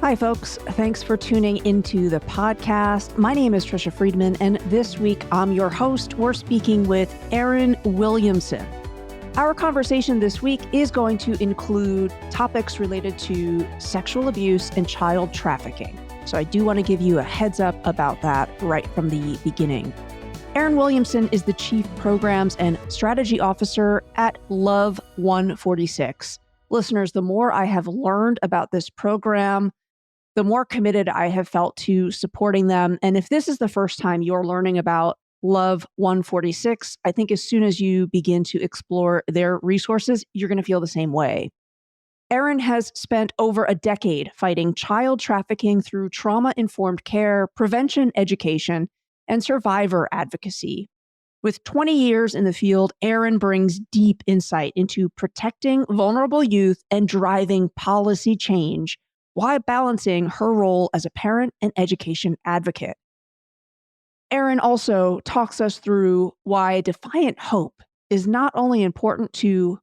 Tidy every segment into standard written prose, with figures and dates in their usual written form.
Hi, folks. Thanks for tuning into the podcast. My name is Trisha Friedman, and this week I'm your host. We're speaking with Erin Williamson. Our conversation this week is going to include topics related to sexual abuse and child trafficking. So I do want to give you a heads up about that right from the beginning. Erin Williamson is the Chief Programs and Strategy Officer at Love 146. Listeners, the more I have learned about this program, the more committed I have felt to supporting them. And if this is the first time you're learning about Love 146, I think as soon as you begin to explore their resources, you're going to feel the same way. Erin has spent over a decade fighting child trafficking through trauma-informed care, prevention education, and survivor advocacy. With 20 years in the field, Erin brings deep insight into protecting vulnerable youth and driving policy change while balancing her role as a parent and education advocate. Erin also talks us through why Defiant hope is not only important to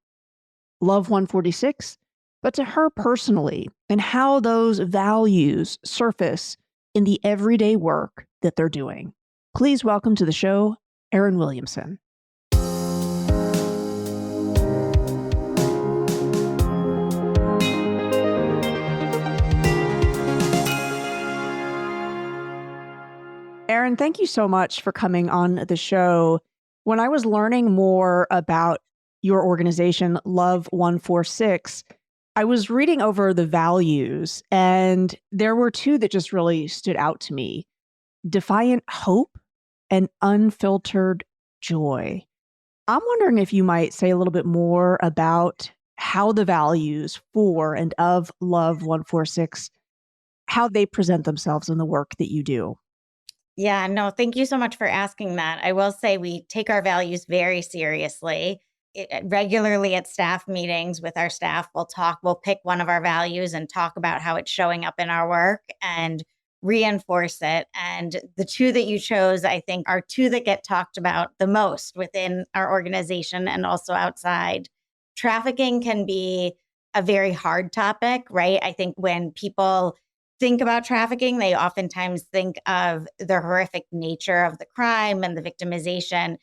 Love 146, but to her personally, and how those values surface in the everyday work that they're doing. Please welcome to the show, Erin Williamson. Erin, thank you so much for coming on the show. When I was learning more about your organization, Love 146, I was reading over the values, and there were two that just really stood out to me: Defiant hope and Unfiltered joy. I'm wondering if you might say a little bit more about how the values for and of Love 146, how they present themselves in the work that you do. Yeah, no, thank you so much for asking that. I will say we take our values very seriously. Regularly at staff meetings with our staff, we'll pick one of our values and talk about how it's showing up in our work and reinforce it. And the two that you chose, I think, are two that get talked about the most within our organization and also outside. Trafficking can be a very hard topic, right? I think when people think about trafficking, they oftentimes think of the horrific nature of the crime and the victimization.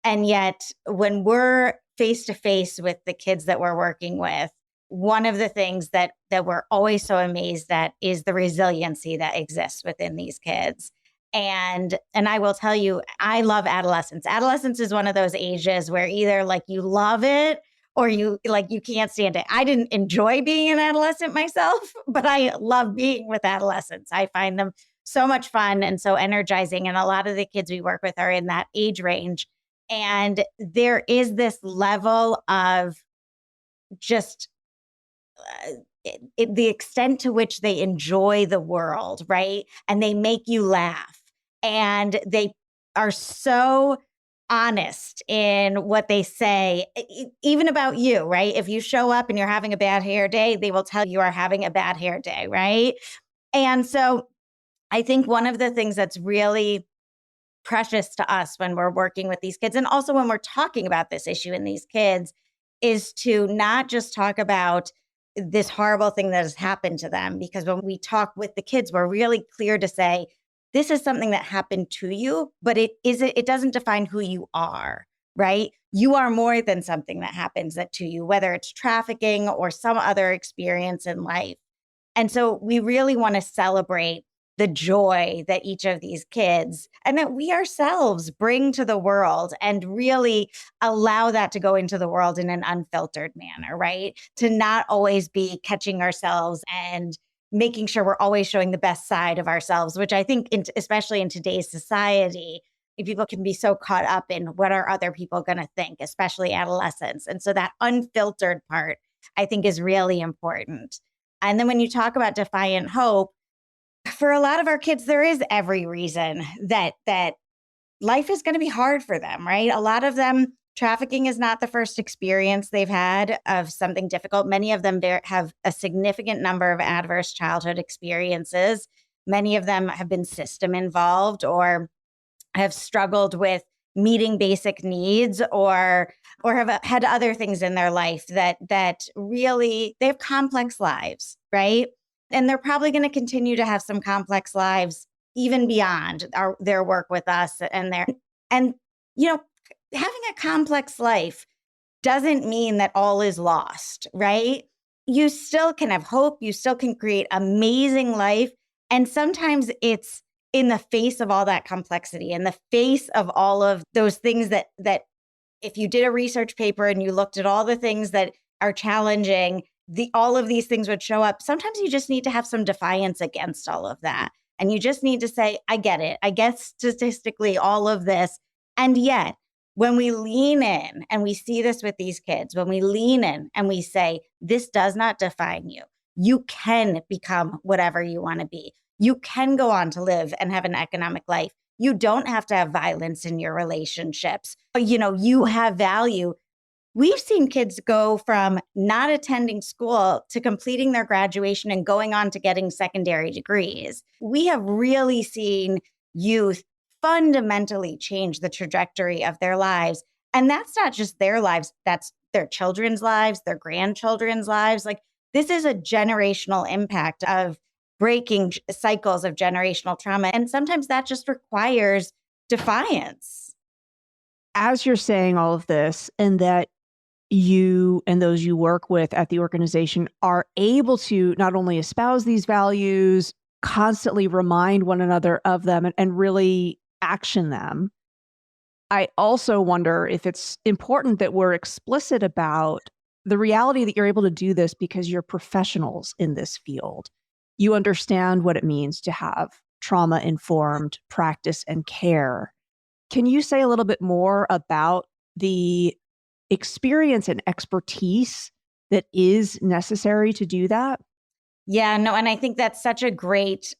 And yet, when we're face to face with the kids that we're working with, one of the things that we're always so amazed at is the resiliency that exists within these kids. And I will tell you, I love adolescence. Adolescence is one of those ages where either like you love it or you can't stand it. I didn't enjoy being an adolescent myself, but I love being with adolescents. I find them so much fun and so energizing. And a lot of the kids we work with are in that age range. And there is this level of just the extent to which they enjoy the world, right? And they make you laugh. And they are so honest in what they say, even about you, right? If you show up and you're having a bad hair day, they will tell you are having a bad hair day, right? And so I think one of the things that's really precious to us when we're working with these kids, and also when we're talking about this issue in these kids, is to not just talk about this horrible thing that has happened to them. Because when we talk with the kids, we're really clear to say, this is something that happened to you, but it doesn't define who you are, right? You are more than something that happens to you, whether it's trafficking or some other experience in life. And so we really want to celebrate the joy that each of these kids and that we ourselves bring to the world and really allow that to go into the world in an unfiltered manner, right? To not always be catching ourselves and making sure we're always showing the best side of ourselves, which I think, especially in today's society, people can be so caught up in what are other people going to think, especially adolescents. And so that unfiltered part, I think, is really important. And then when you talk about defiant hope, for a lot of our kids, there is every reason that life is going to be hard for them, right? A lot of them, trafficking is not the first experience they've had of something difficult. Many of them have a significant number of adverse childhood experiences. Many of them have been system involved or have struggled with meeting basic needs or have had other things in their life that really they have complex lives, right? And they're probably going to continue to have some complex lives even beyond their work with us and you know, having a complex life doesn't mean that all is lost, right? You still can have hope, you still can create amazing life, and sometimes it's in the face of all that complexity, in the face of all of those things that if you did a research paper and you looked at all the things that are challenging, all of these things would show up. Sometimes you just need to have some defiance against all of that. And you just need to say, I get it. I get statistically all of this. And yet, when we lean in, and we see this with these kids, when we lean in and we say, this does not define you, you can become whatever you want to be. You can go on to live and have an economic life. You don't have to have violence in your relationships. You have value. We've seen kids go from not attending school to completing their graduation and going on to getting secondary degrees. We have really seen youth fundamentally change the trajectory of their lives. And that's not just their lives, that's their children's lives, their grandchildren's lives. Like, this is a generational impact of breaking cycles of generational trauma. And sometimes that just requires defiance. As you're saying all of this, and that you and those you work with at the organization are able to not only espouse these values, constantly remind one another of them, and really action them, I also wonder if it's important that we're explicit about the reality that you're able to do this because you're professionals in this field. You understand what it means to have trauma-informed practice and care. Can you say a little bit more about the experience and expertise that is necessary to do that? Yeah, no, and I think that's such a great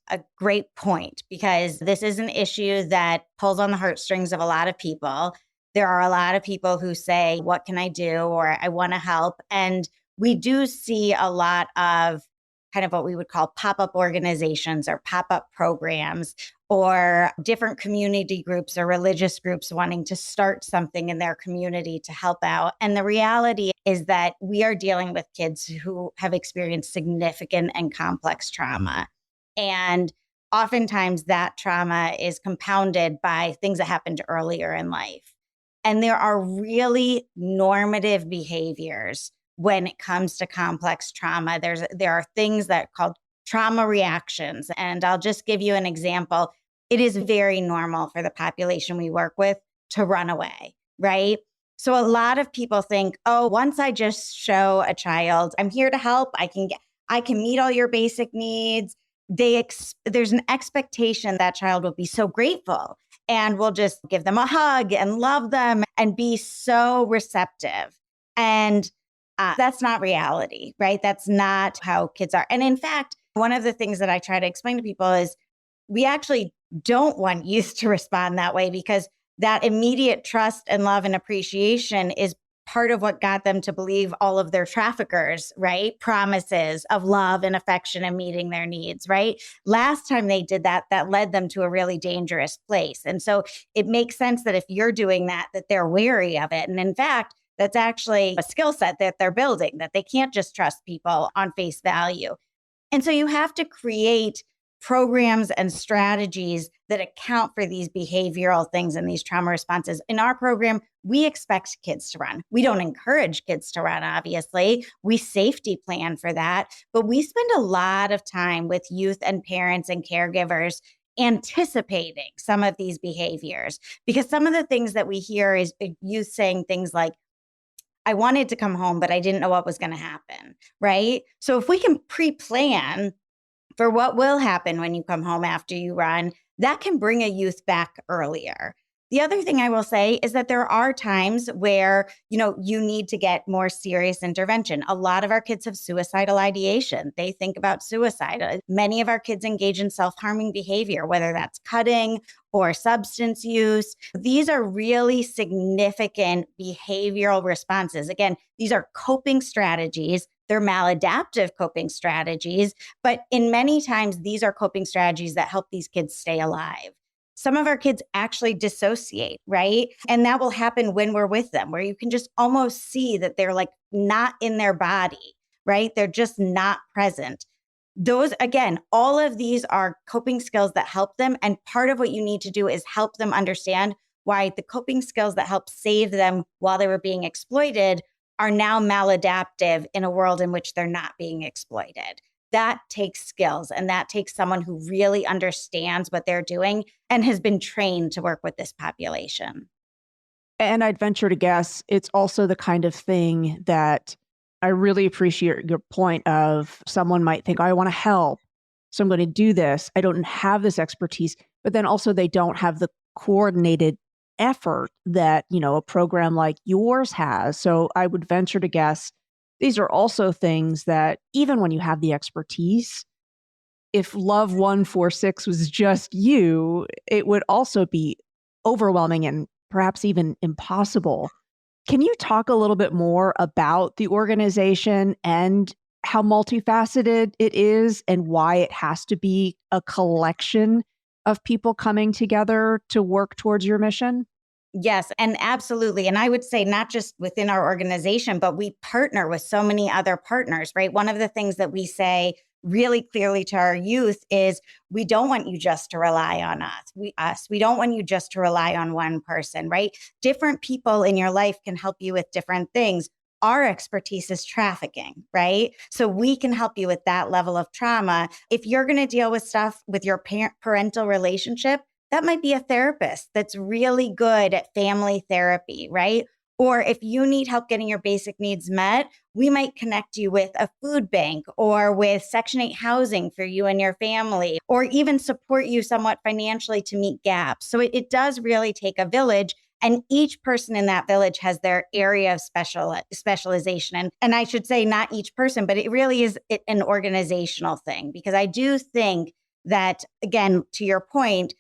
point, because this is an issue that pulls on the heartstrings of a lot of people. There are a lot of people who say, what can I do? Or I want to help. And we do see a lot of kind of what we would call pop-up organizations or pop-up programs, or different community groups or religious groups wanting to start something in their community to help out. And the reality is that we are dealing with kids who have experienced significant and complex trauma. And oftentimes that trauma is compounded by things that happened earlier in life. And there are really normative behaviors when it comes to complex trauma. There are things that are called trauma reactions. And I'll just give you an example. It is very normal for the population we work with to run away, right? So a lot of people think, oh, once I just show a child, I'm here to help, I can meet all your basic needs. There's an expectation that child will be so grateful and will just give them a hug and love them and be so receptive. And that's not reality, right? That's not how kids are. And in fact, one of the things that I try to explain to people is we actually don't want youth to respond that way, because that immediate trust and love and appreciation is part of what got them to believe all of their traffickers, right? Promises of love and affection and meeting their needs, right? Last time they did that, that led them to a really dangerous place. And so it makes sense that if you're doing that, that they're wary of it. And in fact, that's actually a skill set that they're building, that they can't just trust people on face value. And so you have to create programs and strategies that account for these behavioral things and these trauma responses. In our program, we expect kids to run. We don't encourage kids to run, obviously. We safety plan for that. But we spend a lot of time with youth and parents and caregivers anticipating some of these behaviors. Because some of the things that we hear is youth saying things like, I wanted to come home, but I didn't know what was going to happen, right? So if we can pre-plan for what will happen when you come home after you run, that can bring a youth back earlier. The other thing I will say is that there are times where, you need to get more serious intervention. A lot of our kids have suicidal ideation. They think about suicide. Many of our kids engage in self-harming behavior, whether that's cutting or substance use. These are really significant behavioral responses. Again, these are coping strategies. They're maladaptive coping strategies, but in many times, these are coping strategies that help these kids stay alive. some of our kids actually dissociate, right? And that will happen when we're with them, where you can just almost see that they're like not in their body, right? They're just not present. Those, again, all of these are coping skills that help them. And part of what you need to do is help them understand why the coping skills that help save them while they were being exploited are now maladaptive in a world in which they're not being exploited. That takes skills, and that takes someone who really understands what they're doing and has been trained to work with this population. And I'd venture to guess it's also the kind of thing that I really appreciate your point of someone might think, oh, I want to help, so I'm going to do this. I don't have this expertise, but then also they don't have the coordinated effort that, a program like yours has. So I would venture to guess these are also things that even when you have the expertise, if Love 146 was just you, it would also be overwhelming and perhaps even impossible. Can you talk a little bit more about the organization and how multifaceted it is and why it has to be a collection of people coming together to work towards your mission? Yes, and absolutely. And I would say not just within our organization, but we partner with so many other partners, right? One of the things that we say really clearly to our youth is we don't want you just to rely on us. We don't want you just to rely on one person, right? Different people in your life can help you with different things. Our expertise is trafficking, right? So we can help you with that level of trauma. If you're going to deal with stuff with your parental relationship, that might be a therapist that's really good at family therapy, right? Or if you need help getting your basic needs met, we might connect you with a food bank or with Section 8 housing for you and your family, or even support you somewhat financially to meet gaps. So it does really take a village. And each person in that village has their area of specialization. And I should say not each person, but it really is an organizational thing, because I do think that, again, to your point,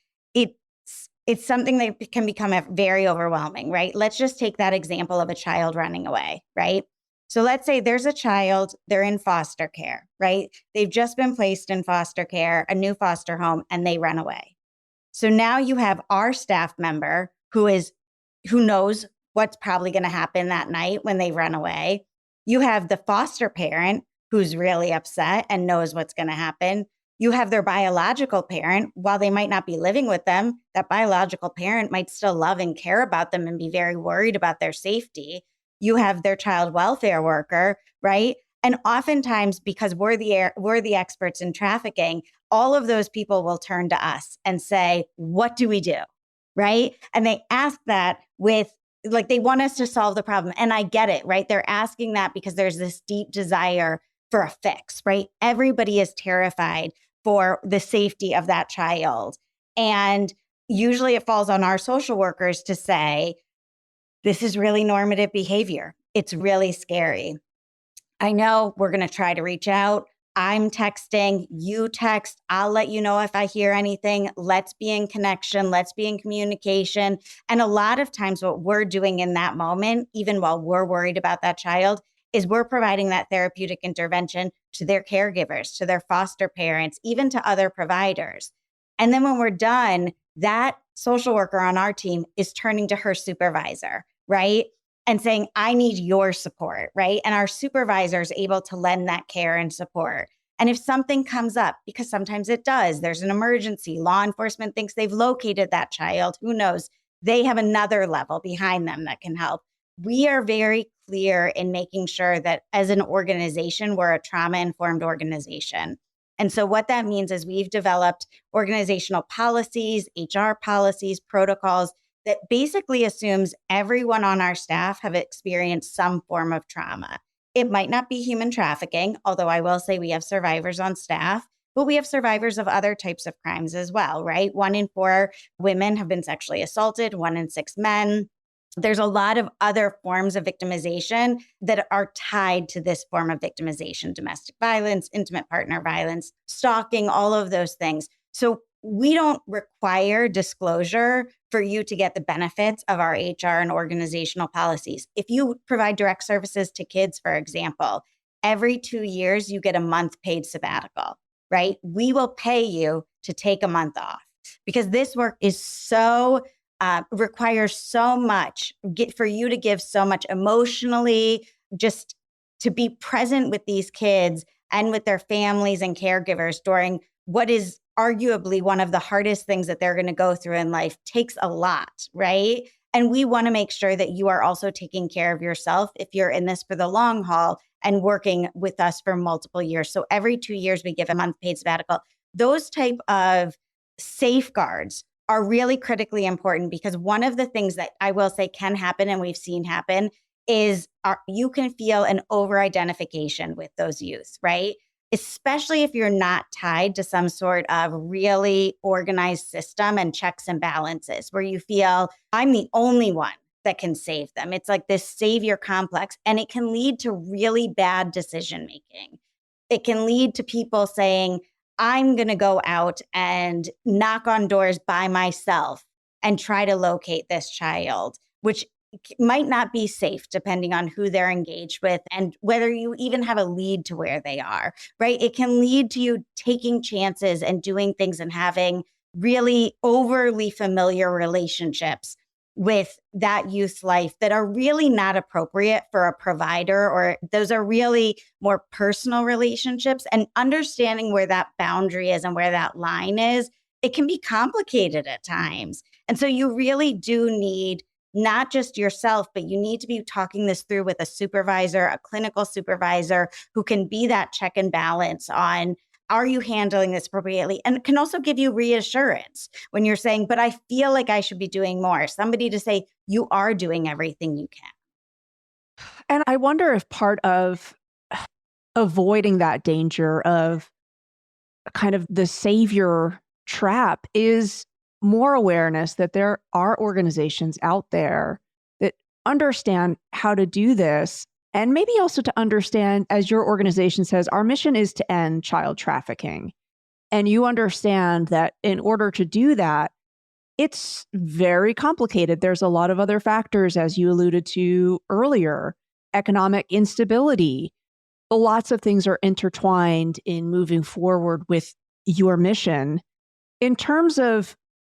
it's something that can become very overwhelming, right? Let's just take that example of a child running away, right? So let's say there's a child, they're in foster care, right? They've just been placed in foster care, a new foster home, and they run away. So now you have our staff member who knows what's probably going to happen that night when they run away. You have the foster parent who's really upset and knows what's going to happen. You have their biological parent. While they might not be living with them, that biological parent might still love and care about them and be very worried about their safety. You have their child welfare worker, right? And oftentimes, because we're the experts in trafficking, all of those people will turn to us and say, what do we do? Right? And they ask that with, like, they want us to solve the problem. And I get it, right? They're asking that because there's this deep desire for a fix, right? Everybody is terrified for the safety of that child. And usually it falls on our social workers to say, this is really normative behavior. It's really scary. I know we're going to try to reach out. I'm texting, you text, I'll let you know if I hear anything. Let's be in connection. Let's be in communication. And a lot of times what we're doing in that moment, even while we're worried about that child, is we're providing that therapeutic intervention to their caregivers, to their foster parents, even to other providers. And then when we're done, that social worker on our team is turning to her supervisor, right? And saying, I need your support, right? And our supervisor is able to lend that care and support. And if something comes up, because sometimes it does, there's an emergency, law enforcement thinks they've located that child, who knows? They have another level behind them that can help. We are very clear in making sure that as an organization, we're a trauma-informed organization. And so what that means is we've developed organizational policies, HR policies, protocols that basically assumes everyone on our staff have experienced some form of trauma. It might not be human trafficking, although I will say we have survivors on staff, but we have survivors of other types of crimes as well, right? 1 in 4 women have been sexually assaulted, 1 in 6 men. There's a lot of other forms of victimization that are tied to this form of victimization: domestic violence, intimate partner violence, stalking, all of those things. So we don't require disclosure for you to get the benefits of our HR and organizational policies. If you provide direct services to kids, for example, every 2 years, you get a month paid sabbatical, right? We will pay you to take a month off. because this work is so requires so much for you to give so much emotionally, just to be present with these kids and with their families and caregivers during what is arguably one of the hardest things that they're going to go through in life takes a lot, right? And we want to make sure that you are also taking care of yourself if you're in this for the long haul and working with us for multiple years. So every 2 years, we give a month paid sabbatical. Those type of safeguards are really critically important, because one of the things that I will say can happen, and we've seen happen, is you can feel an over-identification with those youth, right? Especially if you're not tied to some sort of really organized system and checks and balances where you feel I'm the only one that can save them. It's like this savior complex, and it can lead to really bad decision making. It can lead to people saying, I'm going to go out and knock on doors by myself and try to locate this child, which might not be safe depending on who they're engaged with and whether you even have a lead to where they are, right? It can lead to you taking chances and doing things and having really overly familiar relationships with that youth's life that are really not appropriate for a provider, or those are really more personal relationships. And understanding where that boundary is and where that line is, it can be complicated at times. And so you really do need not just yourself, but you need to be talking this through with a supervisor, a clinical supervisor who can be that check and balance on, are you handling this appropriately? And can also give you reassurance when you're saying, but I feel like I should be doing more. Somebody to say, you are doing everything you can. And I wonder if part of avoiding that danger of kind of the savior trap is more awareness that there are organizations out there that understand how to do this. And maybe also to understand, as your organization says, our mission is to end child trafficking. And you understand that in order to do that, it's very complicated. There's a lot of other factors, as you alluded to earlier, economic instability. Lots of things are intertwined in moving forward with your mission. In terms of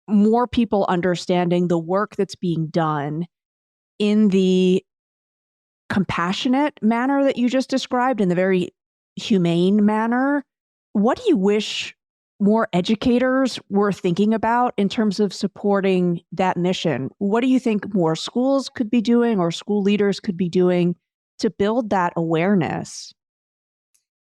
more people understanding the work that's being done in the compassionate manner that you just described, in the very humane manner, what do you wish more educators were thinking about in terms of supporting that mission? What do you think more schools could be doing, or school leaders could be doing to build that awareness?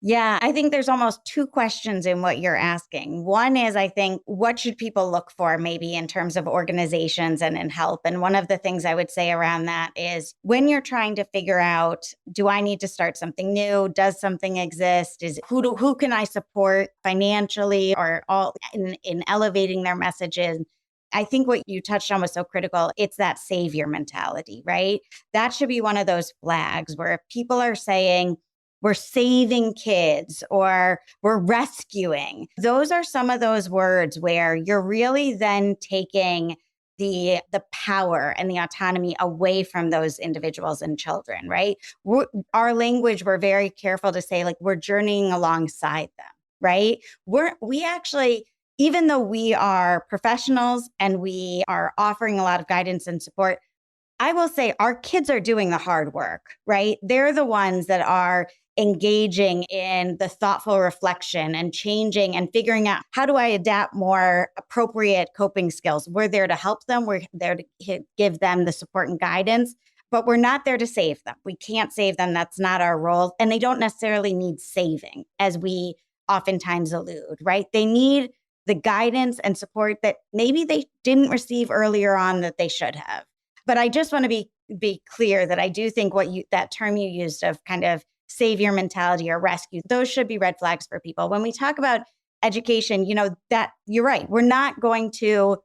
Yeah, I think there's almost two questions in what you're asking. One is, I think, what should people look for maybe in terms of organizations and in help? And one of the things I would say around that is, when you're trying to figure out, do I need to start something new? Does something exist? Who can I support financially or all in elevating their messages? I think what you touched on was so critical. It's that savior mentality, right? That should be one of those flags where if people are saying, we're saving kids or we're rescuing, those are some of those words where you're really then taking the power and the autonomy away from those individuals and children, right? Our language, we're very careful to say, like, we're journeying alongside them, right? We actually, even though we are professionals and we are offering a lot of guidance and support, I will say our kids are doing the hard work, right? They're the ones that are engaging in the thoughtful reflection and changing and figuring out, how do I adapt more appropriate coping skills? We're there to help them. We're there to give them the support and guidance, but we're not there to save them. We can't save them. That's not our role. And they don't necessarily need saving, as we oftentimes allude, right? They need the guidance and support that maybe they didn't receive earlier on that they should have. But I just want to be clear that I do think that term you used of kind of savior mentality or rescue, those should be red flags for people. When we talk about education, that you're right. We're not going to,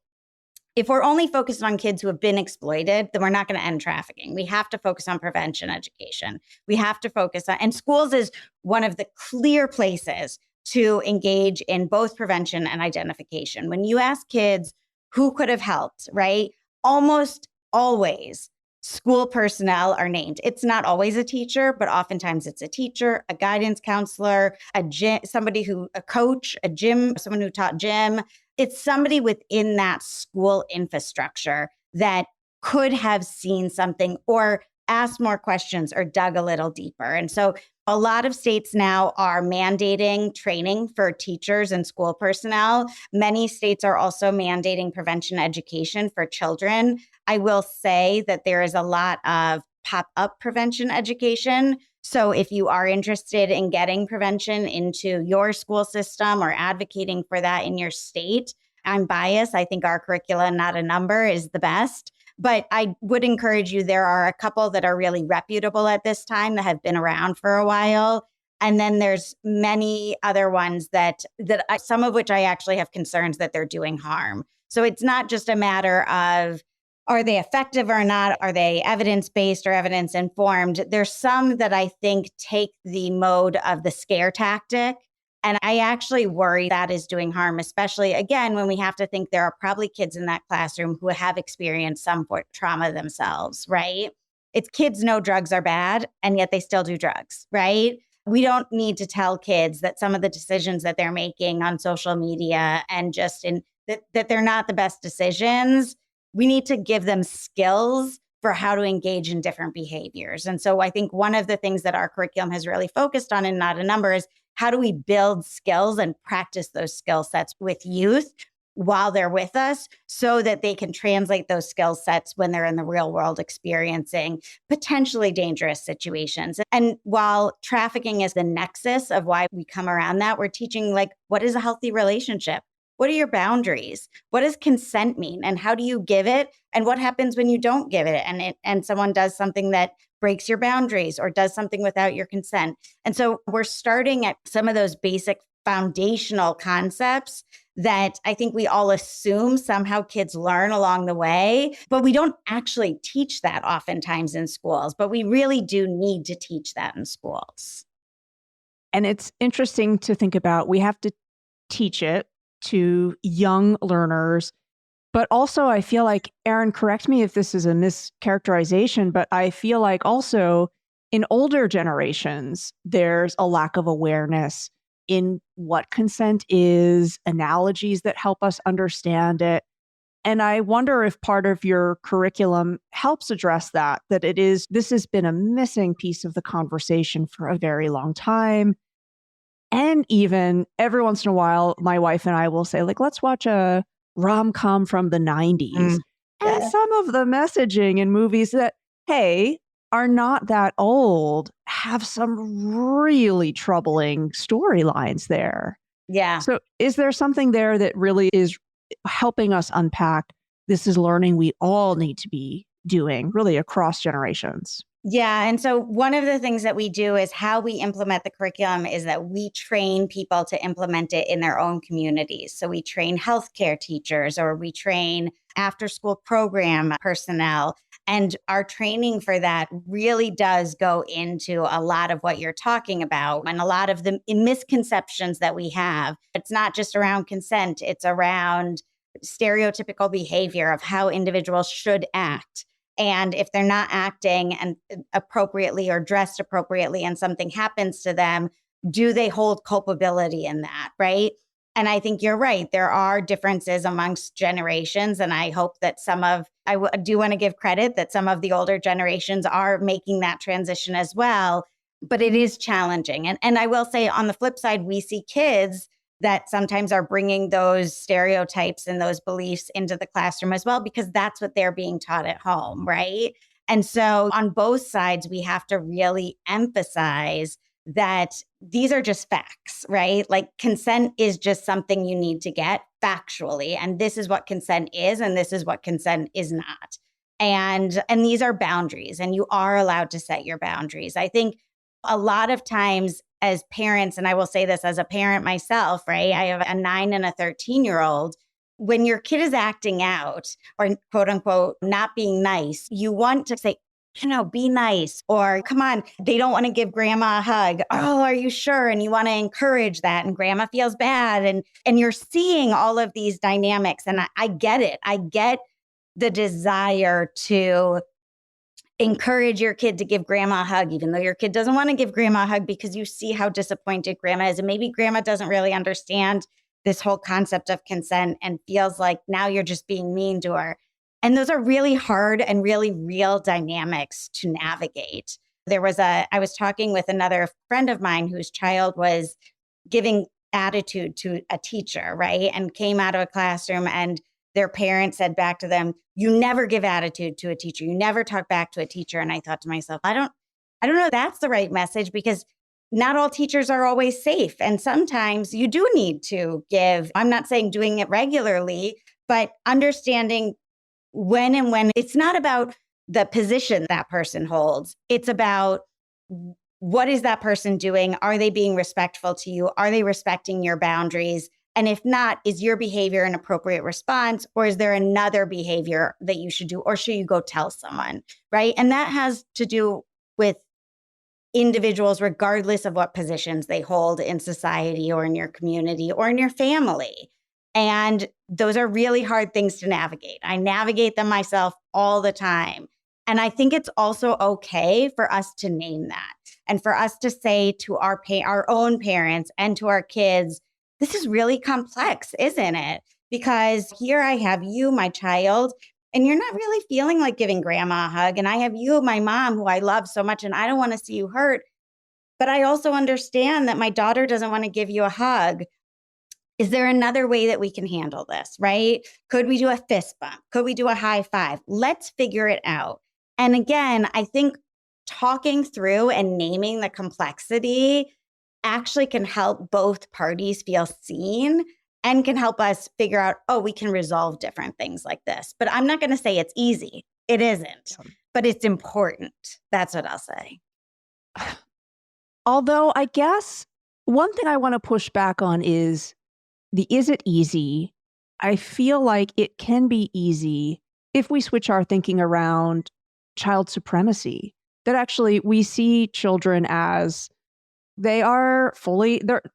if we're only focused on kids who have been exploited, then we're not going to end trafficking. We have to focus on prevention education. We have to focus on, and schools is one of the clear places to engage in both prevention and identification. When you ask kids who could have helped, right? Almost always school personnel are named. It's not always a teacher, but oftentimes it's a teacher, a guidance counselor, a coach, a gym, someone who taught gym. it's somebody within that school infrastructure that could have seen something or asked more questions or dug a little deeper. And so a lot of states now are mandating training for teachers and school personnel. Many states are also mandating prevention education for children. I will say that there is a lot of pop-up prevention education. So if you are interested in getting prevention into your school system or advocating for that in your state, I'm biased. I think our curricula, not a number, is the best. But I would encourage you, there are a couple that are really reputable at this time that have been around for a while. And then there's many other ones some of which I actually have concerns that they're doing harm. So it's not just a matter of, are they effective or not? Are they evidence-based or evidence-informed? There's some that I think take the mode of the scare tactic. And I actually worry that is doing harm, especially, again, when we have to think there are probably kids in that classroom who have experienced some trauma themselves, right? It's kids know drugs are bad, and yet they still do drugs, right? We don't need to tell kids that some of the decisions that they're making on social media and that they're not the best decisions. We need to give them skills for how to engage in different behaviors. And so I think one of the things that our curriculum has really focused on in Not a Number is how do we build skills and practice those skill sets with youth while they're with us so that they can translate those skill sets when they're in the real world experiencing potentially dangerous situations. And while trafficking is the nexus of why we come around that, we're teaching what is a healthy relationship? What are your boundaries? What does consent mean? And how do you give it? And what happens when you don't give it and someone does something that breaks your boundaries or does something without your consent? And so we're starting at some of those basic foundational concepts that I think we all assume somehow kids learn along the way, but we don't actually teach that oftentimes in schools, but we really do need to teach that in schools. And it's interesting to think about, we have to teach it to young learners. But also, I feel like, Erin, correct me if this is a mischaracterization, but I feel like also in older generations, there's a lack of awareness in what consent is, analogies that help us understand it. And I wonder if part of your curriculum helps address that this has been a missing piece of the conversation for a very long time. And even every once in a while, my wife and I will say, let's watch a rom-com from the 90s. And some of the messaging in movies that, hey, are not that old have some really troubling storylines there. Yeah. So is there something there that really is helping us unpack this is learning we all need to be doing really across generations? Yeah. And so one of the things that we do is how we implement the curriculum is that we train people to implement it in their own communities. So we train healthcare teachers or we train after school program personnel. And our training for that really does go into a lot of what you're talking about and a lot of the misconceptions that we have. It's not just around consent, it's around stereotypical behavior of how individuals should act. And if they're not acting and appropriately or dressed appropriately and something happens to them, do they hold culpability in that, right? And I think you're right. There are differences amongst generations. And I hope that I do want to give credit that some of the older generations are making that transition as well. But it is challenging. And I will say on the flip side, we see kids that sometimes are bringing those stereotypes and those beliefs into the classroom as well, because that's what they're being taught at home, right? And so on both sides, we have to really emphasize that these are just facts, right? Like consent is just something you need to get factually. And this is what consent is, and this is what consent is not. And these are boundaries, and you are allowed to set your boundaries. I think a lot of times as parents, and I will say this as a parent myself, right? I have a 9 and a 13-year-old. When your kid is acting out or quote unquote not being nice, you want to say, be nice, or come on, they don't want to give grandma a hug. Oh, are you sure? And you want to encourage that, and grandma feels bad. And you're seeing all of these dynamics. And I get it. I get the desire to encourage your kid to give grandma a hug, even though your kid doesn't want to give grandma a hug because you see how disappointed grandma is. And maybe grandma doesn't really understand this whole concept of consent and feels like now you're just being mean to her. And those are really hard and really real dynamics to navigate. I was talking with another friend of mine whose child was giving attitude to a teacher, right? And came out of a classroom and their parents said back to them, you never give attitude to a teacher. You never talk back to a teacher. And I thought to myself, I don't know if that's the right message, because not all teachers are always safe. And sometimes you do need to give. I'm not saying doing it regularly, but understanding when and when. It's not about the position that person holds. It's about what is that person doing? Are they being respectful to you? Are they respecting your boundaries? And if not, is your behavior an appropriate response? Or is there another behavior that you should do? Or should you go tell someone, right? And that has to do with individuals, regardless of what positions they hold in society or in your community or in your family. And those are really hard things to navigate. I navigate them myself all the time. And I think it's also okay for us to name that and for us to say to our own parents and to our kids, this is really complex, isn't it? Because here I have you, my child, and you're not really feeling like giving grandma a hug. And I have you, my mom, who I love so much, and I don't want to see you hurt. But I also understand that my daughter doesn't want to give you a hug. Is there another way that we can handle this, right? Could we do a fist bump? Could we do a high five? Let's figure it out. And again, I think talking through and naming the complexity actually can help both parties feel seen and can help us figure out, oh, we can resolve different things like this. But I'm not going to say it's easy. It isn't, but it's important. That's what I'll say. Although I guess one thing I want to push back on is it easy? I feel like it can be easy if we switch our thinking around child supremacy, that actually we see children as they're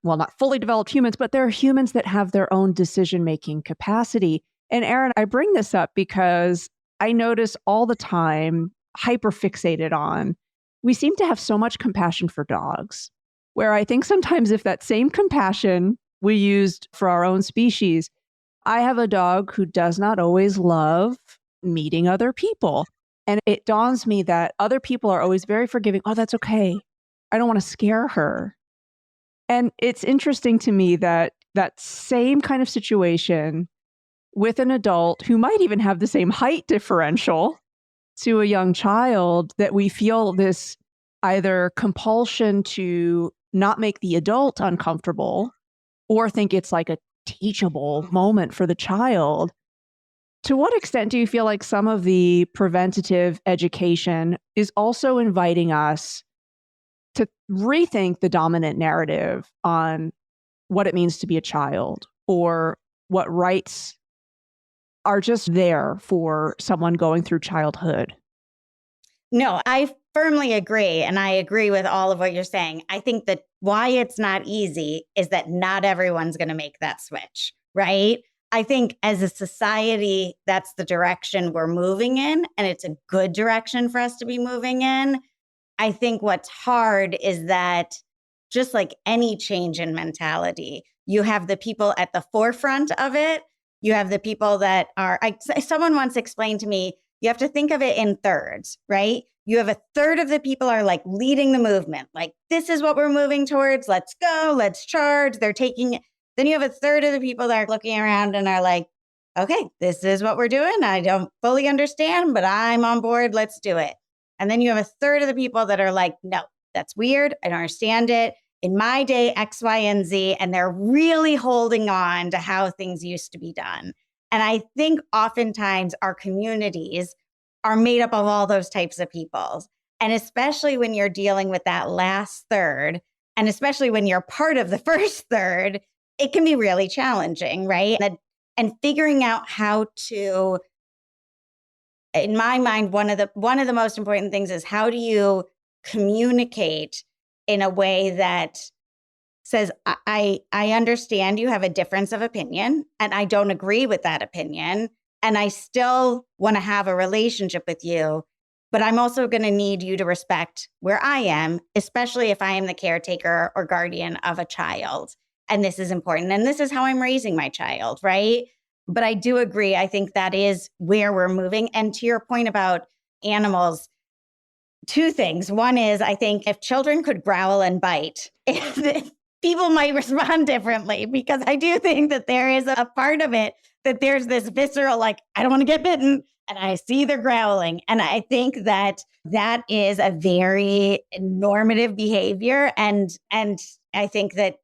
not fully developed humans, but they're humans that have their own decision-making capacity. And Erin, I bring this up because I notice all the time, hyper-fixated on, we seem to have so much compassion for dogs, where I think sometimes if that same compassion we used for our own species, I have a dog who does not always love meeting other people. And it dawns me that other people are always very forgiving. Oh, that's okay. I don't want to scare her. And it's interesting to me that that same kind of situation with an adult who might even have the same height differential to a young child, that we feel this either compulsion to not make the adult uncomfortable or think it's like a teachable moment for the child. To what extent do you feel like some of the preventative education is also inviting us to rethink the dominant narrative on what it means to be a child, or what rights are just there for someone going through childhood? No, I firmly agree. And I agree with all of what you're saying. I think that why it's not easy is that not everyone's going to make that switch, right? I think as a society, that's the direction we're moving in, and it's a good direction for us to be moving in. I think what's hard is that just like any change in mentality, you have the people at the forefront of it. You have the people that are, someone once explained to me, you have to think of it in thirds, right? You have a third of the people are like leading the movement. Like, this is what we're moving towards. Let's go, let's charge. They're taking it. Then you have a third of the people that are looking around and are like, okay, this is what we're doing. I don't fully understand, but I'm on board. Let's do it. And then you have a third of the people that are like, no, that's weird. I don't understand it. In my day, X, Y, and Z. And they're really holding on to how things used to be done. And I think oftentimes our communities are made up of all those types of people. And especially when you're dealing with that last third, and especially when you're part of the first third, it can be really challenging, right? And figuring out how to, in my mind, one of the most important things is, how do you communicate in a way that says, I understand you have a difference of opinion and I don't agree with that opinion, and I still want to have a relationship with you, but I'm also going to need you to respect where I am, especially if I am the caretaker or guardian of a child. and this is important. And this is how I'm raising my child, right? But I do agree. I think that is where we're moving. And to your point about animals, two things. One is, I think if children could growl and bite, people might respond differently, because I do think that there is a part of it that there's this visceral, like, I don't want to get bitten. And I see they're growling. And I think that that is a very normative behavior. And I think that,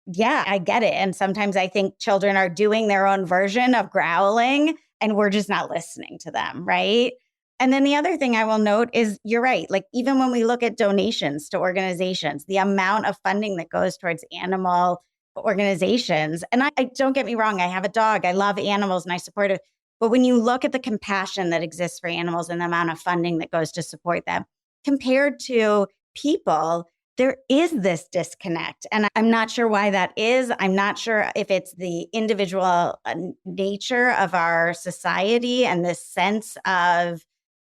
yeah, I get it. And sometimes I think children are doing their own version of growling and we're just not listening to them, right? And then the other thing I will note is, you're right. Like, even when we look at donations to organizations, the amount of funding that goes towards animal organizations, and I don't get me wrong, I have a dog, I love animals and I support it. But when you look at the compassion that exists for animals and the amount of funding that goes to support them compared to people, there is this disconnect. And I'm not sure why that is. I'm not sure if it's the individual nature of our society and this sense of,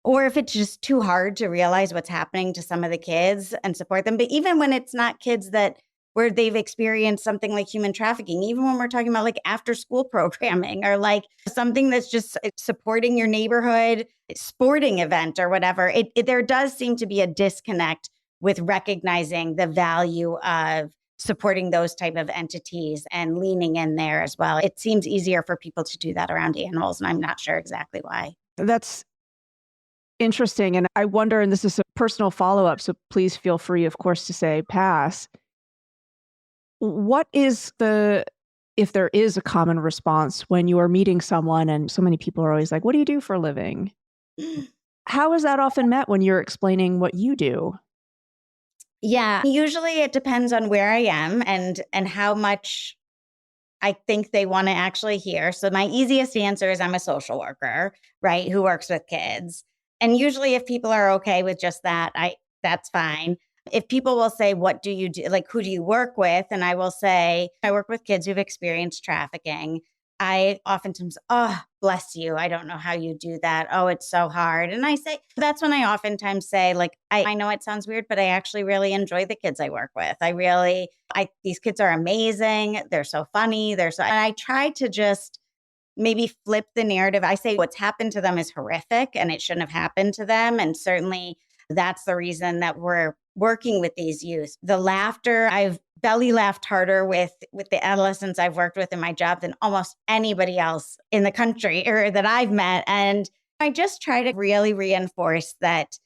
or if it's just too hard to realize what's happening to some of the kids and support them. But even when it's not kids that where they've experienced something like human trafficking, even when we're talking about like after school programming or like something that's just supporting your neighborhood sporting event or whatever, there does seem to be a disconnect with recognizing the value of supporting those type of entities and leaning in there as well. It seems easier for people to do that around animals, and I'm not sure exactly why. That's interesting. And I wonder, and this is a personal follow-up, so please feel free, of course, to say pass. What is if there is a common response when you are meeting someone and so many people are always like, what do you do for a living? How is that often met when you're explaining what you do? Yeah, usually it depends on where I am and how much I think they want to actually hear. So my easiest answer is I'm a social worker, right, who works with kids. And usually if people are okay with just that, that's fine. If people will say, what do you do? Like, who do you work with? And I will say, I work with kids who've experienced trafficking. I oftentimes, oh, bless you. I don't know how you do that. Oh, it's so hard. And I say, that's when I oftentimes say, like, I know it sounds weird, but I actually really enjoy the kids I work with. These kids are amazing. They're so funny. And I try to just maybe flip the narrative. I say what's happened to them is horrific and it shouldn't have happened to them. And certainly that's the reason that we're working with these youth. The laughter, I've belly laughed harder with the adolescents I've worked with in my job than almost anybody else in the country or that I've met. And I just try to really reinforce that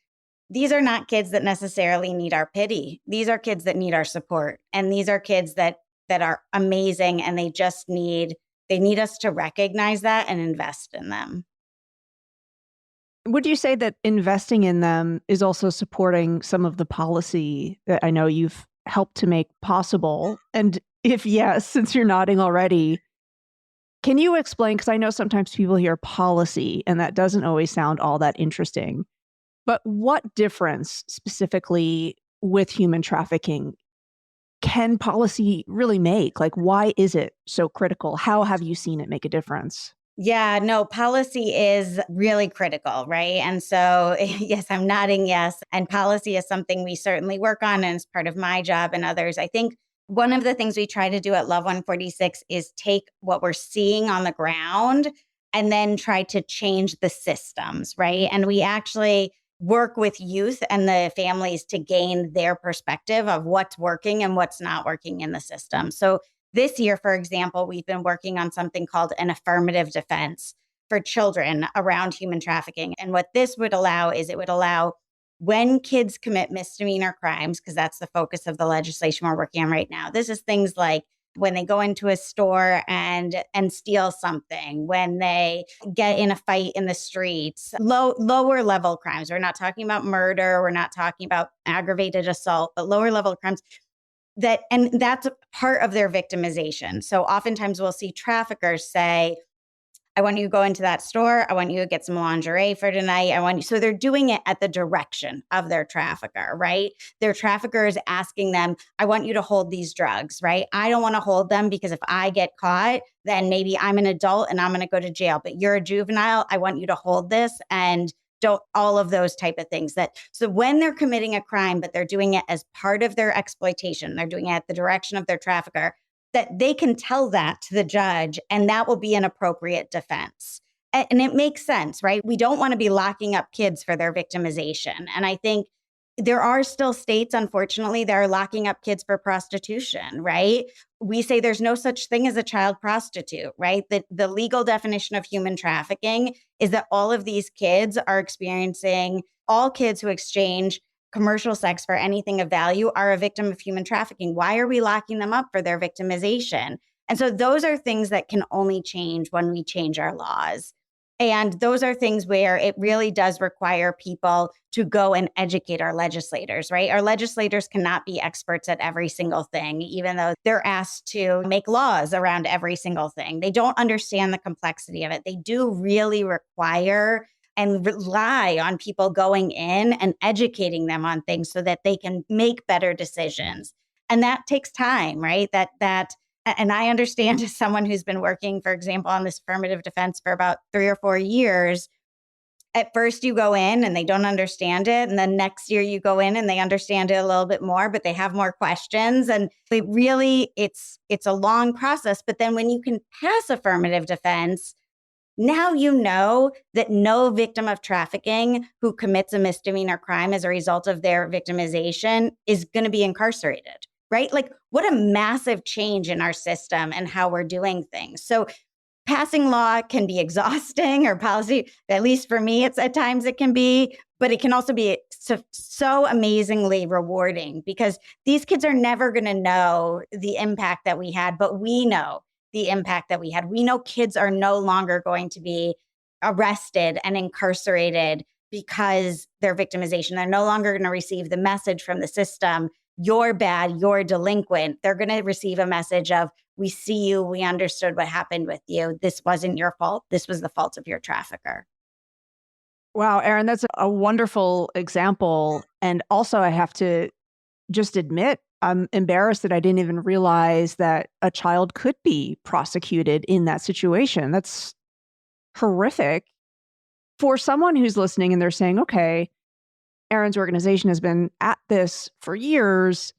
these are not kids that necessarily need our pity. These are kids that need our support. And these are kids that are amazing, and they need us to recognize that and invest in them. Would you say that investing in them is also supporting some of the policy that I know you've helped to make possible? And if yes, since you're nodding already, can you explain? Because I know sometimes people hear policy and that doesn't always sound all that interesting. But what difference specifically with human trafficking can policy really make? Like, why is it so critical? How have you seen it make a difference? Yeah, no, policy is really critical, right? And so, yes, I'm nodding yes. And policy is something we certainly work on, and it's part of my job and others. I think one of the things we try to do at Love 146 is take what we're seeing on the ground and then try to change the systems, right? And we actually work with youth and the families to gain their perspective of what's working and what's not working in the system. So this year, for example, we've been working on something called an affirmative defense for children around human trafficking. And what this would allow is it would allow when kids commit misdemeanor crimes, because that's the focus of the legislation we're working on right now. This is things like when they go into a store and steal something, when they get in a fight in the streets, lower level crimes. We're not talking about murder. We're not talking about aggravated assault, but lower level crimes. And that's part of their victimization. So oftentimes we'll see traffickers say, I want you to go into that store. I want you to get some lingerie for tonight. So they're doing it at the direction of their trafficker, right? Their trafficker is asking them, I want you to hold these drugs, right? I don't want to hold them because if I get caught, then maybe I'm an adult and I'm going to go to jail, but you're a juvenile. I want you to hold this and don't all of those type of things. So when they're committing a crime, but they're doing it as part of their exploitation, they're doing it at the direction of their trafficker, that they can tell that to the judge, and that will be an appropriate defense. And it makes sense, right? We don't want to be locking up kids for their victimization. And I think there are still states, unfortunately, that are locking up kids for prostitution, right? We say there's no such thing as a child prostitute, right? The legal definition of human trafficking is that all of these kids are experiencing, all kids who exchange commercial sex for anything of value are a victim of human trafficking. Why are we locking them up for their victimization? And so those are things that can only change when we change our laws. And those are things where it really does require people to go and educate our legislators, right? Our legislators cannot be experts at every single thing, even though they're asked to make laws around every single thing. They don't understand the complexity of it. They do really require and rely on people going in and educating them on things so that they can make better decisions. And that takes time, right? And I understand as someone who's been working, for example, on this affirmative defense for about 3 or 4 years, at first you go in and they don't understand it. And then next year you go in and they understand it a little bit more, but they have more questions. And it's a long process. But then when you can pass affirmative defense, now you know that no victim of trafficking who commits a misdemeanor crime as a result of their victimization is going to be incarcerated, right? Like, what a massive change in our system and how we're doing things. So passing law can be exhausting, or policy, at least for me, it's at times it can be, but it can also be so amazingly rewarding because these kids are never going to know the impact that we had, but we know the impact that we had. We know kids are no longer going to be arrested and incarcerated because their victimization. They're no longer going to receive the message from the system, you're bad, you're delinquent. They're going to receive a message of, we see you, we understood what happened with you. This wasn't your fault. This was the fault of your trafficker. Wow, Erin, that's a wonderful example. And also, I have to just admit, I'm embarrassed that I didn't even realize that a child could be prosecuted in that situation. That's horrific. For someone who's listening and they're saying, okay, Erin's organization has been at this for years.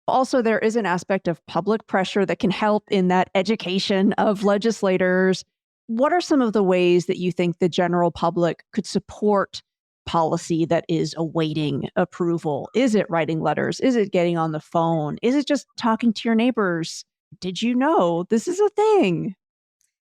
Also, there is an aspect of public pressure that can help in that education of legislators. What are some of the ways that you think the general public could support policy that is awaiting approval? Is it writing letters? Is it getting on the phone? Is it just talking to your neighbors? Did you know this is a thing?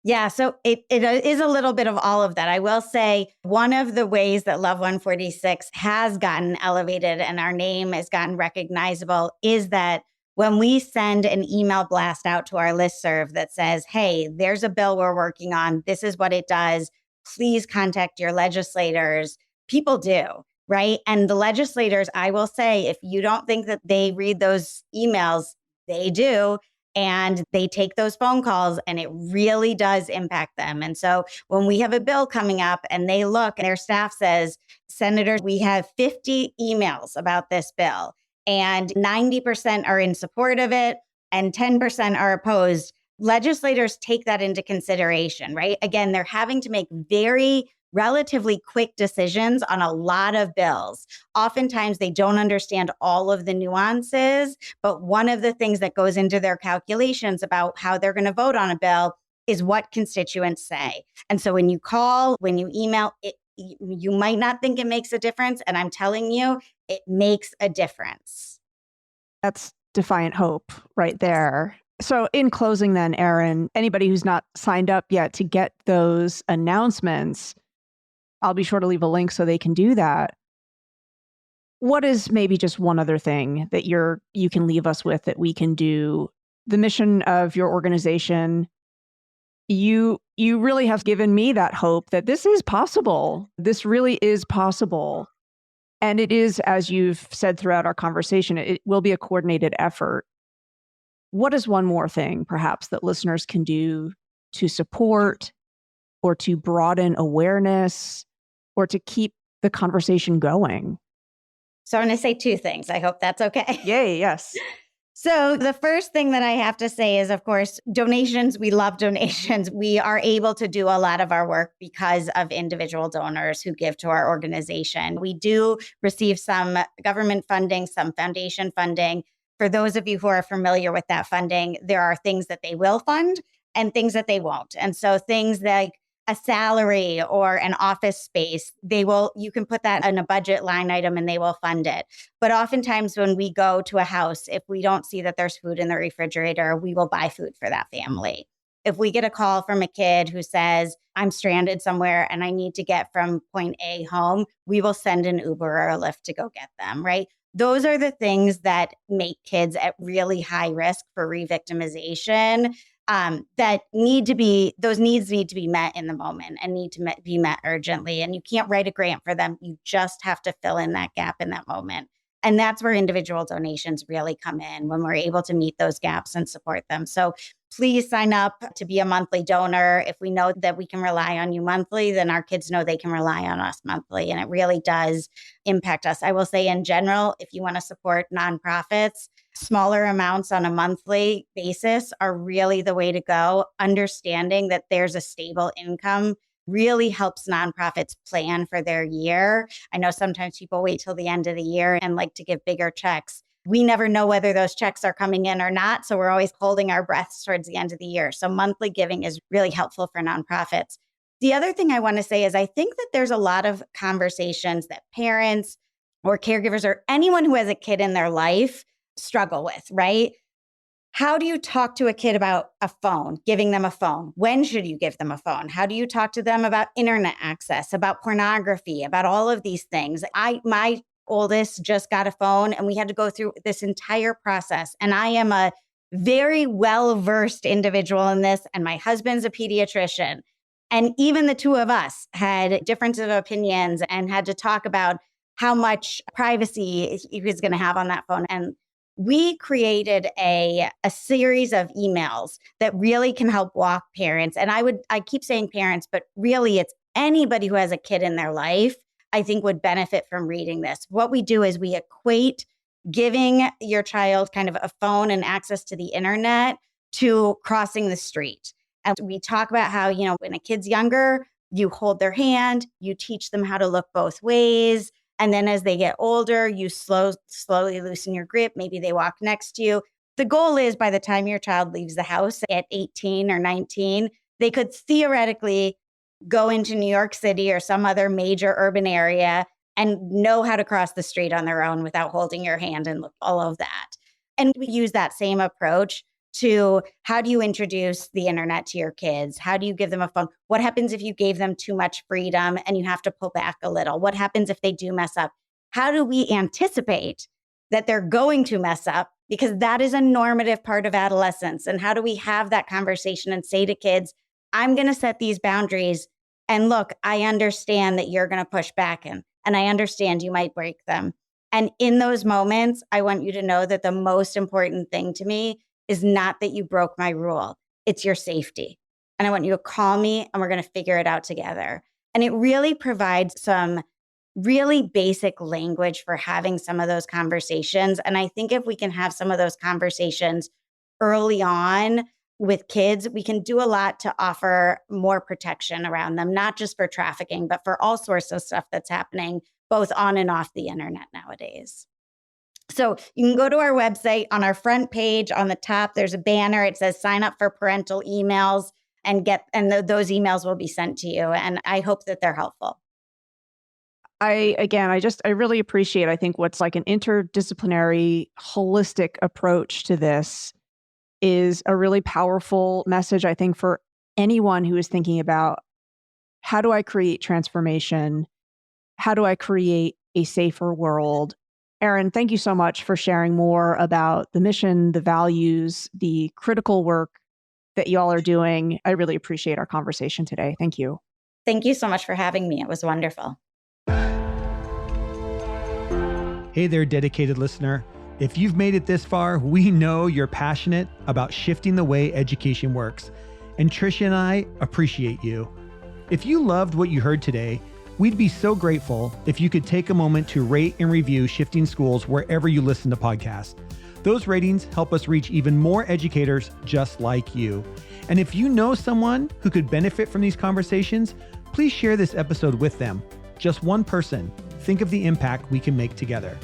Yeah, so it is a little bit of all of that. I will say one of the ways that Love 146 has gotten elevated and our name has gotten recognizable is that when we send an email blast out to our listserv that says, hey, there's a bill we're working on, this is what it does, please contact your legislators, people do, right? And the legislators, I will say, if you don't think that they read those emails, they do. And they take those phone calls and it really does impact them. And so when we have a bill coming up and they look and their staff says, Senators, we have 50 emails about this bill and 90% are in support of it and 10% are opposed, legislators take that into consideration, right? Again, they're having to make very relatively quick decisions on a lot of bills. Oftentimes, they don't understand all of the nuances, but one of the things that goes into their calculations about how they're going to vote on a bill is what constituents say. And so when you call, when you email, you might not think it makes a difference. And I'm telling you, it makes a difference. That's defiant hope right there. So in closing then, Erin, anybody who's not signed up yet to get those announcements, I'll be sure to leave a link so they can do that. What is maybe just one other thing that you can leave us with that we can do? The mission of your organization, you really have given me that hope that this is possible. This really is possible. And it is, as you've said throughout our conversation, it will be a coordinated effort. What is one more thing, perhaps, that listeners can do to support or to broaden awareness or to keep the conversation going? So I'm going to say two things. I hope that's okay. Yay, yes. So the first thing that I have to say is, of course, donations. We love donations. We are able to do a lot of our work because of individual donors who give to our organization. We do receive some government funding, some foundation funding. for those of you who are familiar with that funding, there are things that they will fund and things that they won't. And so things like a salary or an office space, you can put that in a budget line item and they will fund it. But oftentimes when we go to a house, if we don't see that there's food in the refrigerator, we will buy food for that family. If we get a call from a kid who says, I'm stranded somewhere and I need to get from point A home, we will send an Uber or a Lyft to go get them, right? Those are the things that make kids at really high risk for re-victimization. Those needs need to be met in the moment and need to be met urgently. And you can't write a grant for them. You just have to fill in that gap in that moment. And that's where individual donations really come in, when we're able to meet those gaps and support them. So please sign up to be a monthly donor. If we know that we can rely on you monthly, then our kids know they can rely on us monthly. And it really does impact us. I will say in general, if you want to support nonprofits, smaller amounts on a monthly basis are really the way to go. Understanding that there's a stable income really helps nonprofits plan for their year. I know sometimes people wait till the end of the year and like to give bigger checks. We never know whether those checks are coming in or not. So we're always holding our breaths towards the end of the year. So monthly giving is really helpful for nonprofits. The other thing I want to say is I think that there's a lot of conversations that parents or caregivers or anyone who has a kid in their life struggle with, right? How do you talk to a kid about a phone, giving them a phone? When should you give them a phone? How do you talk to them about internet access, about pornography, about all of these things? My oldest just got a phone and we had to go through this entire process. And I am a very well-versed individual in this, and my husband's a pediatrician. And even the two of us had differences of opinions and had to talk about how much privacy he was going to have on that phone. And we created a series of emails that really can help walk parents. And I keep saying parents, but really it's anybody who has a kid in their life, I think would benefit from reading this. What we do is we equate giving your child kind of a phone and access to the internet to crossing the street. And we talk about how, when a kid's younger, you hold their hand, you teach them how to look both ways. And then as they get older, you slowly loosen your grip. Maybe they walk next to you. The goal is by the time your child leaves the house at 18 or 19, they could theoretically go into New York City or some other major urban area and know how to cross the street on their own without holding your hand and all of that. And we use that same approach to how do you introduce the internet to your kids? How do you give them a phone? What happens if you gave them too much freedom and you have to pull back a little? What happens if they do mess up? How do we anticipate that they're going to mess up? Because that is a normative part of adolescence. And how do we have that conversation and say to kids, I'm going to set these boundaries. And look, I understand that you're going to push back and I understand you might break them. And in those moments, I want you to know that the most important thing to me is not that you broke my rule. It's your safety. And I want you to call me and we're going to figure it out together. And it really provides some really basic language for having some of those conversations. And I think if we can have some of those conversations early on with kids, we can do a lot to offer more protection around them, not just for trafficking, but for all sorts of stuff that's happening both on and off the internet nowadays. So you can go to our website. On our front page on the top, there's a banner. It says sign up for parental emails and those emails will be sent to you. And I hope that they're helpful. I really appreciate, I think what's like an interdisciplinary, holistic approach to this is a really powerful message, I think, for anyone who is thinking about how do I create transformation? How do I create a safer world? Erin, thank you so much for sharing more about the mission, the values, the critical work that y'all are doing. I really appreciate our conversation today. Thank you. Thank you so much for having me. It was wonderful. Hey there, dedicated listener. If you've made it this far, we know you're passionate about shifting the way education works. And Tricia and I appreciate you. If you loved what you heard today, we'd be so grateful if you could take a moment to rate and review Shifting Schools wherever you listen to podcasts. Those ratings help us reach even more educators just like you. And if you know someone who could benefit from these conversations, please share this episode with them. Just one person. Think of the impact we can make together.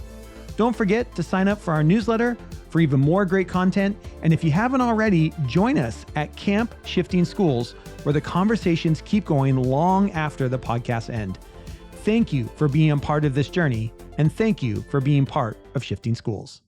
Don't forget to sign up for our newsletter for even more great content. And if you haven't already, join us at Camp Shifting Schools, where the conversations keep going long after the podcasts end. Thank you for being a part of this journey, and thank you for being part of Shifting Schools.